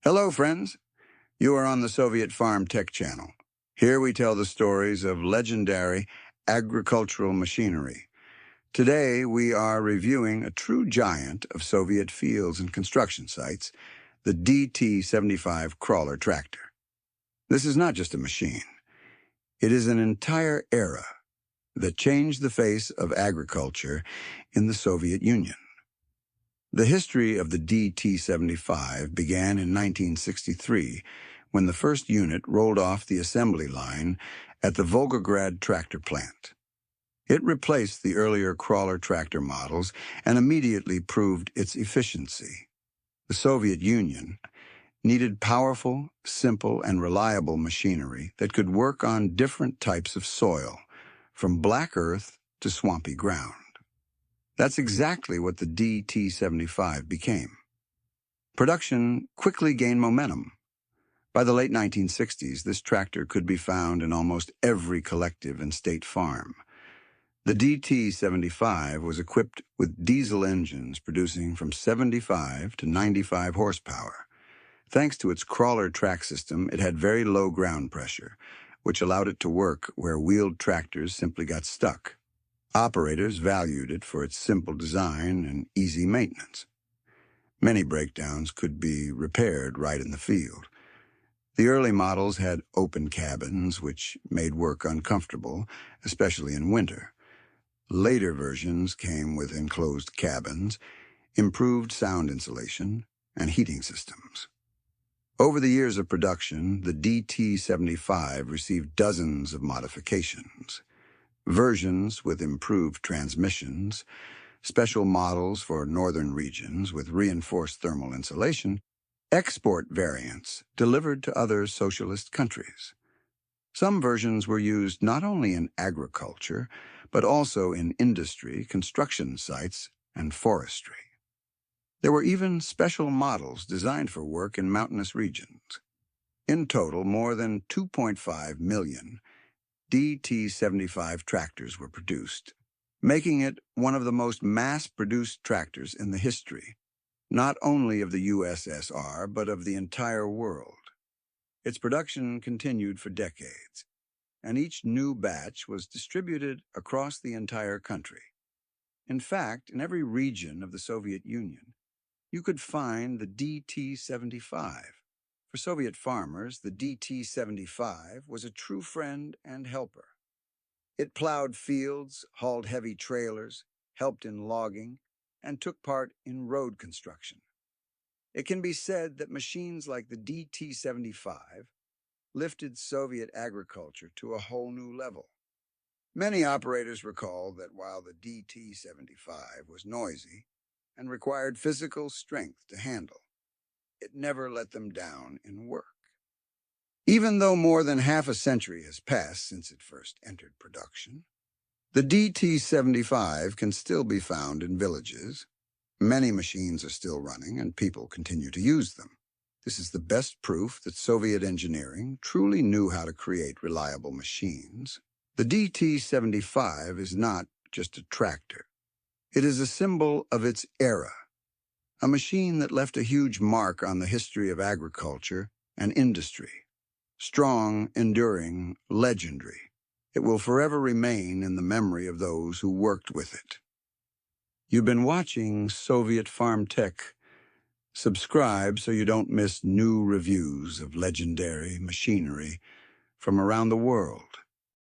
Hello, friends. You are on the Soviet Farm Tech Channel. Here we tell the stories of legendary agricultural machinery. Today, we are reviewing a true giant of Soviet fields and construction sites, the DT-75 crawler tractor. This is not just a machine. It is an entire era that changed the face of agriculture in the Soviet Union. The history of the DT-75 began in 1963 when the first unit rolled off the assembly line at the Volgograd Tractor Plant. It replaced the earlier crawler tractor models and immediately proved its efficiency. The Soviet Union needed powerful, simple, and reliable machinery that could work on different types of soil, from black earth to swampy ground. That's exactly what the DT-75 became. Production quickly gained momentum. By the late 1960s, this tractor could be found in almost every collective and state farm. The DT-75 was equipped with diesel engines producing from 75 to 95 horsepower. Thanks to its crawler track system, it had very low ground pressure, which allowed it to work where wheeled tractors simply got stuck. Operators valued it for its simple design and easy maintenance. Many breakdowns could be repaired right in the field. The early models had open cabins, which made work uncomfortable, especially in winter. Later versions came with enclosed cabins, improved sound insulation, and heating systems. Over the years of production, the DT-75 received dozens of modifications. Versions with improved transmissions, special models for northern regions with reinforced thermal insulation, export variants delivered to other socialist countries. Some versions were used not only in agriculture, but also in industry, construction sites, and forestry. There were even special models designed for work in mountainous regions. In total, more than 2.5 million DT-75 tractors were produced, making it one of the most mass-produced tractors in the history, not only of the USSR, but of the entire world. Its production continued for decades, and each new batch was distributed across the entire country. In fact, in every region of the Soviet Union, you could find the DT-75. For Soviet farmers, the DT-75 was a true friend and helper. It plowed fields, hauled heavy trailers, helped in logging, and took part in road construction. It can be said that machines like the DT-75 lifted Soviet agriculture to a whole new level. Many operators recall that while the DT-75 was noisy and required physical strength to handle, it never let them down in work. Even though more than half a century has passed since it first entered production, the DT-75 can still be found in villages. Many machines are still running, and people continue to use them. This is the best proof that Soviet engineering truly knew how to create reliable machines. The DT-75 is not just a tractor. It is a symbol of its era, a machine that left a huge mark on the history of agriculture and industry. Strong, enduring, legendary. It will forever remain in the memory of those who worked with it. You've been watching Soviet Farm Tech. Subscribe so you don't miss new reviews of legendary machinery from around the world.